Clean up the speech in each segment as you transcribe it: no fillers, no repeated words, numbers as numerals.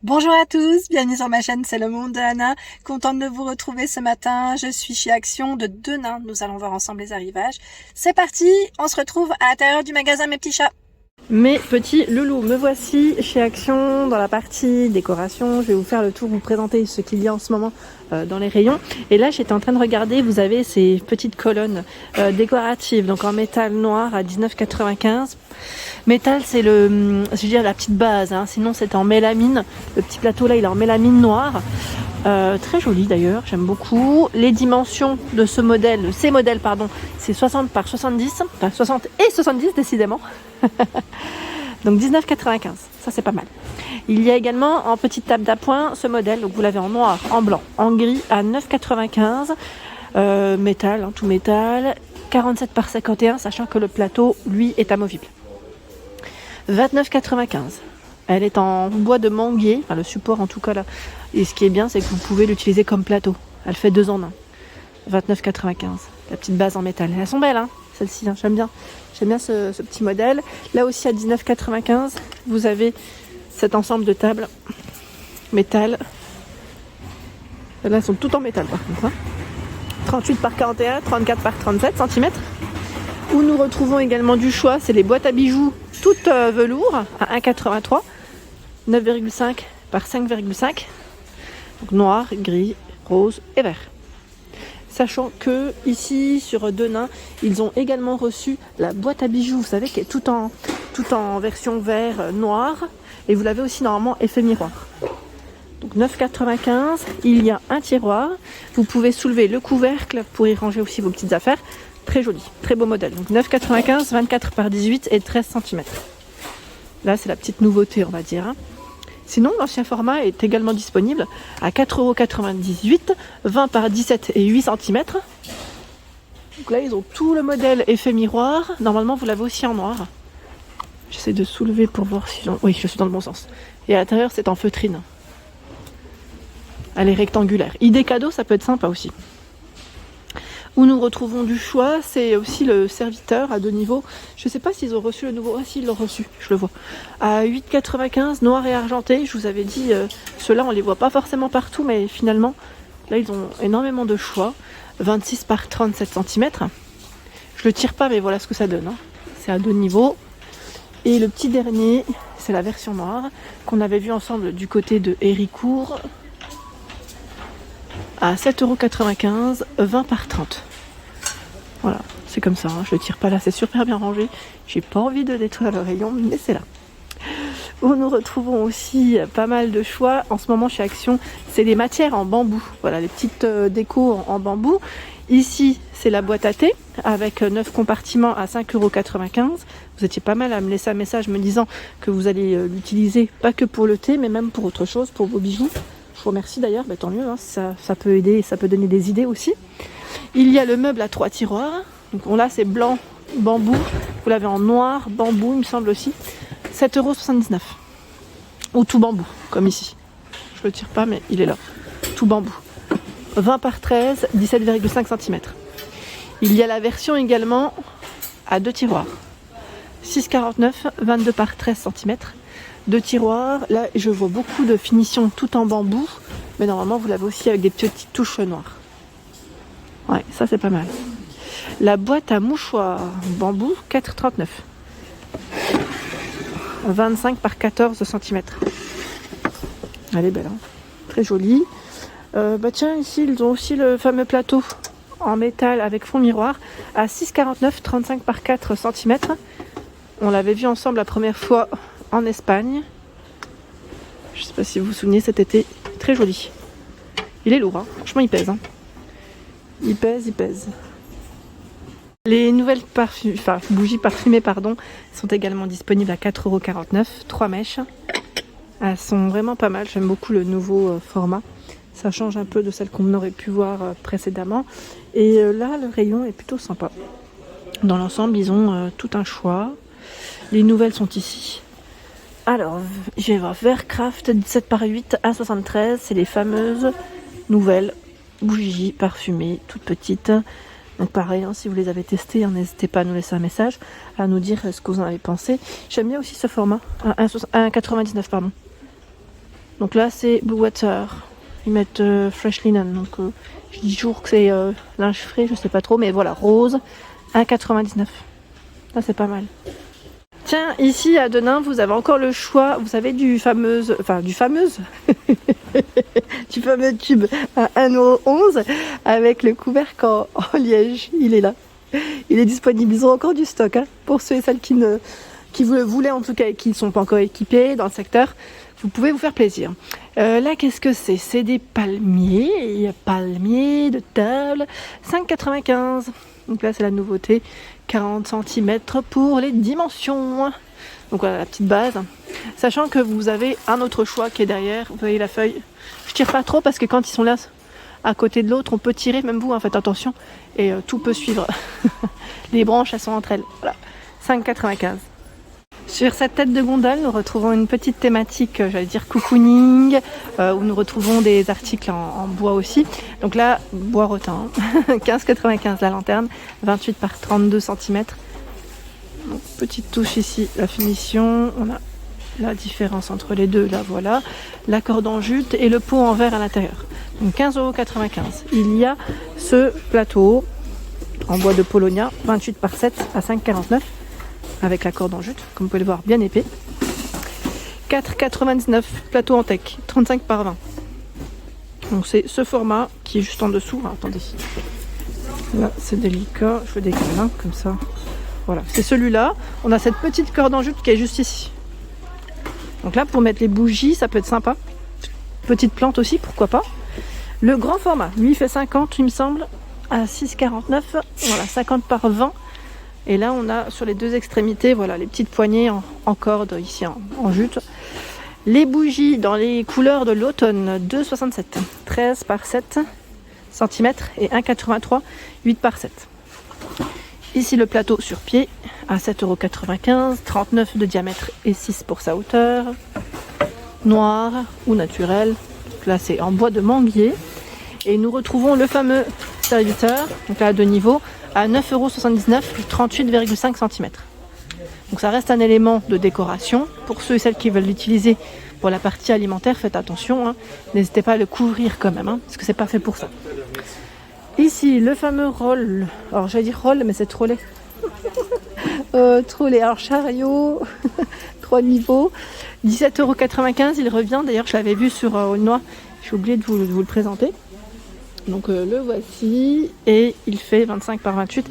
Bonjour à tous, bienvenue sur ma chaîne C'est le monde de Anna. Contente de vous retrouver ce matin, je suis chez Action de Denain. Nous allons voir ensemble les arrivages. C'est parti, on se retrouve à l'intérieur du magasin Mes Petits Chats. Mes petits loulous, me voici chez Action dans la partie décoration. Je vais vous faire le tour, vous présenter ce qu'il y a en ce moment dans les rayons. Et là j'étais en train de regarder, vous avez ces petites colonnes décoratives, donc en métal noir à 19,95 €. Métal c'est je veux dire la petite base, hein. Sinon c'était en mélamine. Le petit plateau là il est en mélamine noire. Très joli d'ailleurs, j'aime beaucoup. Les dimensions de ces modèles, c'est 60 par 70, enfin 60 et 70 décidément. Donc 19,95 €, ça c'est pas mal. Il y a également en petite table d'appoint ce modèle, donc vous l'avez en noir, en blanc, en gris à 9,95 €. Métal, hein, tout métal, 47 par 51, sachant que le plateau lui est amovible. 29,95 €. Elle est en bois de manguier, enfin le support en tout cas là. Et ce qui est bien, c'est que vous pouvez l'utiliser comme plateau. Elle fait 2 en 1. 29,95 €. La petite base en métal. Elles sont belles, hein, celles-ci, hein, j'aime bien. J'aime bien ce petit modèle. Là aussi à 19,95 €, vous avez cet ensemble de tables métal. Là, elles sont toutes en métal par contre. Hein. 38 par 41, 34 par 37 cm. Où nous retrouvons également du choix, c'est les boîtes à bijoux toutes velours à 1,83 €. 9,5 par 5,5. Donc noir, gris, rose et vert. Sachant que ici sur Denain, ils ont également reçu la boîte à bijoux, vous savez, qui est tout en version vert noir. Et vous l'avez aussi normalement effet miroir. Donc 9,95 €. Il y a un tiroir. Vous pouvez soulever le couvercle pour y ranger aussi vos petites affaires. Très joli, très beau modèle. Donc 9,95 €, 24 par 18 et 13 cm. Là, c'est la petite nouveauté, on va dire. Hein. Sinon, l'ancien format est également disponible à 4,98 €, 20 par 17 et 8 cm. Donc là, ils ont tout le modèle effet miroir. Normalement, vous l'avez aussi en noir. J'essaie de soulever pour voir si... Oui, je suis dans le bon sens. Et à l'intérieur, c'est en feutrine. Elle est rectangulaire. Idée cadeau, ça peut être sympa aussi. Où nous retrouvons du choix, c'est aussi le serviteur à 2 niveaux. Je ne sais pas s'ils ont reçu le nouveau. Ah si, ils l'ont reçu, je le vois. À 8,95 €, noir et argenté. Je vous avais dit, ceux-là, on les voit pas forcément partout, mais finalement, là, ils ont énormément de choix. 26 par 37 cm. Je le tire pas, mais voilà ce que ça donne. Hein. C'est à 2 niveaux. Et le petit dernier, c'est la version noire, qu'on avait vu ensemble du côté de Héricourt. À 7,95 €, 20 par 30. Voilà, c'est comme ça, hein, je le tire pas là, c'est super bien rangé. J'ai pas envie de détruire le rayon, mais c'est là. Où nous retrouvons aussi pas mal de choix. En ce moment chez Action, c'est des matières en bambou. Voilà, les petites décos en bambou. Ici, c'est la boîte à thé avec 9 compartiments à 5,95 €. Vous étiez pas mal à me laisser un message me disant que vous allez l'utiliser pas que pour le thé, mais même pour autre chose, pour vos bijoux. Je vous remercie d'ailleurs, tant mieux, hein, ça peut aider, ça peut donner des idées aussi. Il y a le meuble à 3 tiroirs. Donc là c'est blanc, bambou. Vous l'avez en noir, bambou, il me semble aussi. 7,79 €. Ou tout bambou, comme ici. Je le tire pas, mais il est là. Tout bambou. 20 par 13, 17,5 cm. Il y a la version également à 2 tiroirs. 6,49, 22 par 13 cm. 2 tiroirs, là je vois beaucoup de finitions tout en bambou, mais normalement vous l'avez aussi avec des petites touches noires. Ouais, ça c'est pas mal. La boîte à mouchoirs bambou, 4,39. 25 par 14 cm. Elle est belle, hein, très jolie. Tiens, ici ils ont aussi le fameux plateau en métal avec fond miroir à 6,49, 35 par 4 cm. On l'avait vu ensemble la première fois en Espagne. Je sais pas si vous vous souvenez, cet été, très joli. Il est lourd, hein. Franchement il pèse. Hein. Il pèse. Les nouvelles bougies parfumées sont également disponibles à 4,49 €, 3 mèches. Elles sont vraiment pas mal, j'aime beaucoup le nouveau format. Ça change un peu de celle qu'on aurait pu voir précédemment. Et là, le rayon est plutôt sympa. Dans l'ensemble, ils ont tout un choix. Les nouvelles sont ici. Alors, je vais voir Vercraft 17 par 8 à 73. C'est les fameuses nouvelles bougies parfumées, toutes petites. Donc pareil, hein, si vous les avez testées, n'hésitez pas à nous laisser un message, à nous dire ce que vous en avez pensé. J'aime bien aussi ce format, 1,99 €, pardon. Donc là c'est Blue Water. Ils mettent Fresh Linen. Donc je dis toujours que c'est linge frais, je sais pas trop. Mais voilà, rose, 1,99. Ça c'est pas mal. Tiens, ici à Denain, vous avez encore le choix, vous savez, du fameux tube à 1,11 € avec le couvercle en liège. Il est là. Il est disponible. Ils ont encore du stock hein, pour ceux et celles qui le voulaient en tout cas et qui ne sont pas encore équipés dans le secteur. Vous pouvez vous faire plaisir. Là, qu'est-ce que c'est? C'est des palmiers de table, 5,95 €. Donc là, c'est la nouveauté. 40 cm pour les dimensions. Donc voilà la petite base. Sachant que vous avez un autre choix qui est derrière. Vous voyez la feuille. Je tire pas trop parce que quand ils sont là à côté de l'autre, on peut tirer, même vous, hein, faites attention. Et tout peut suivre. Les branches, elles sont entre elles. Voilà. 5,95 €. Sur cette tête de gondole, nous retrouvons une petite thématique, j'allais dire cocooning, où nous retrouvons des articles en bois aussi. Donc là, bois rotin, 15,95 € la lanterne, 28 par 32 cm. Donc, petite touche ici, la finition, on a la différence entre les deux, là voilà, la corde en jute et le pot en verre à l'intérieur. Donc 15,95 €. Il y a ce plateau en bois de Polonia, 28 par 7 à 5,49 € avec la corde en jute, comme vous pouvez le voir, bien épais. 4,99 €, plateau en tech, 35 par 20. Donc c'est ce format qui est juste en dessous. Ah, attendez, là c'est délicat, je le décale hein, comme ça. Voilà, c'est celui-là. On a cette petite corde en jute qui est juste ici. Donc là, pour mettre les bougies, ça peut être sympa. Petite plante aussi, pourquoi pas. Le grand format, lui il fait 50, il me semble, à 6,49 €. Voilà, 50 par 20. Et là, on a sur les deux extrémités, voilà, les petites poignées en corde ici en jute. Les bougies dans les couleurs de l'automne, 2,67 €, 13 par 7 cm et 1,83 €, 8 par 7. Ici, le plateau sur pied à 7,95 €, 39 de diamètre et 6 pour sa hauteur. Noir ou naturel. Là, c'est en bois de manguier. Et nous retrouvons le fameux serviteur, donc là, à deux niveaux, à 9,79 €, 38,5 cm. Donc ça reste un élément de décoration. Pour ceux et celles qui veulent l'utiliser pour la partie alimentaire, faites attention. Hein. N'hésitez pas à le couvrir quand même, hein, parce que c'est pas fait pour ça. Ici, le fameux roll. Alors j'allais dire roll, mais c'est trolley. Trolley, alors chariot, 3 niveaux. 17,95 €, il revient. D'ailleurs, je l'avais vu sur Aulnois. J'ai oublié de vous le présenter. Donc le voici et il fait 25 par 28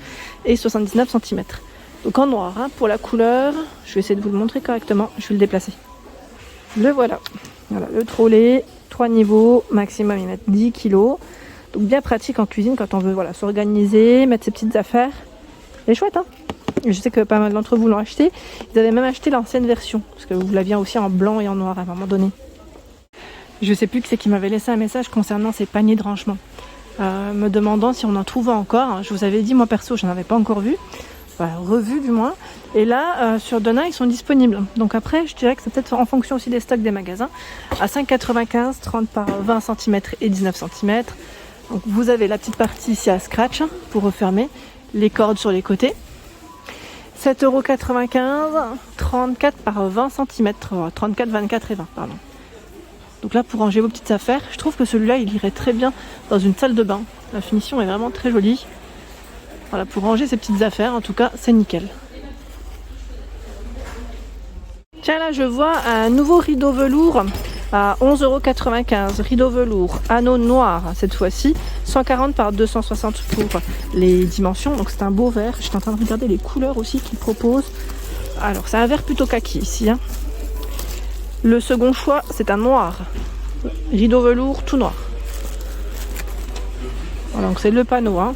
et 79 cm. Donc en noir hein, pour la couleur. Je vais essayer de vous le montrer correctement. Je vais le déplacer. Le voilà. Voilà le trolley, 3 niveaux, maximum il met 10 kg. Donc bien pratique en cuisine quand on veut voilà, s'organiser, mettre ses petites affaires. Il est chouette hein. Je sais que pas mal d'entre vous l'ont acheté. Ils avaient même acheté l'ancienne version parce que vous l'aviez aussi en blanc et en noir à un moment donné. Je sais plus qui c'est qui m'avait laissé un message concernant ces paniers de rangement. Me demandant si on en trouvait encore. Je vous avais dit, moi perso, je n'en avais pas encore vu. Enfin, revu du moins. Et là, sur Denain, ils sont disponibles. Donc après, je dirais que c'est peut-être en fonction aussi des stocks des magasins. À 5,95 €, 30 par 20 cm et 19 cm. Donc vous avez la petite partie ici à scratch pour refermer. Les cordes sur les côtés. 7,95 €, 34 par 20 cm. 34, 24 et 20, pardon. Donc là, pour ranger vos petites affaires, je trouve que celui-là, il irait très bien dans une salle de bain. La finition est vraiment très jolie. Voilà, pour ranger ses petites affaires, en tout cas, c'est nickel. Tiens, là, je vois un nouveau rideau velours à 11,95 €. Rideau velours, anneau noir, cette fois-ci. 140 par 260 pour les dimensions. Donc c'est un beau vert. J'étais en train de regarder les couleurs aussi qu'ils proposent. Alors, c'est un vert plutôt kaki ici, hein. Le second choix, c'est un noir. Rideau velours tout noir. Voilà, donc c'est le panneau. Hein.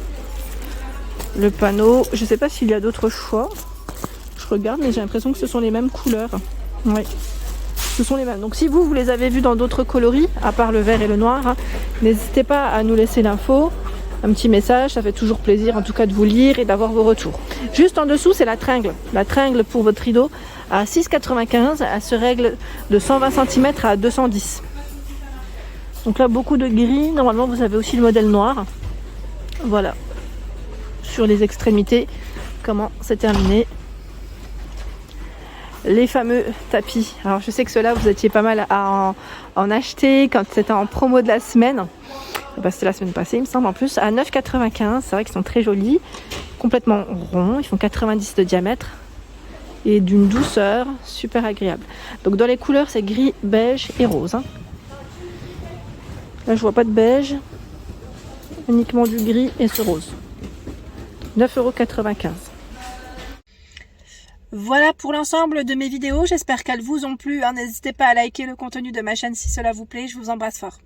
Le panneau, je ne sais pas s'il y a d'autres choix. Je regarde, mais j'ai l'impression que ce sont les mêmes couleurs. Oui, ce sont les mêmes. Donc si vous les avez vus dans d'autres coloris, à part le vert et le noir, hein, n'hésitez pas à nous laisser l'info. Un petit message, ça fait toujours plaisir en tout cas de vous lire et d'avoir vos retours. Juste en dessous, c'est la tringle. La tringle pour votre rideau à 6,95 €. Elle se règle de 120 cm à 210. Donc là, beaucoup de gris. Normalement, vous avez aussi le modèle noir. Voilà. Sur les extrémités, comment c'est terminé. les fameux tapis. Alors je sais que ceux-là, vous étiez pas mal à en acheter quand c'était en promo de la semaine. Bah, c'était la semaine passée, il me semble, en plus, à 9,95 €. C'est vrai qu'ils sont très jolis, complètement ronds, ils font 90 de diamètre et d'une douceur super agréable. Donc dans les couleurs, c'est gris, beige et rose. Hein. Là, je vois pas de beige, uniquement du gris et ce rose. 9,95 €. Voilà pour l'ensemble de mes vidéos, j'espère qu'elles vous ont plu. N'hésitez pas à liker le contenu de ma chaîne si cela vous plaît, je vous embrasse fort.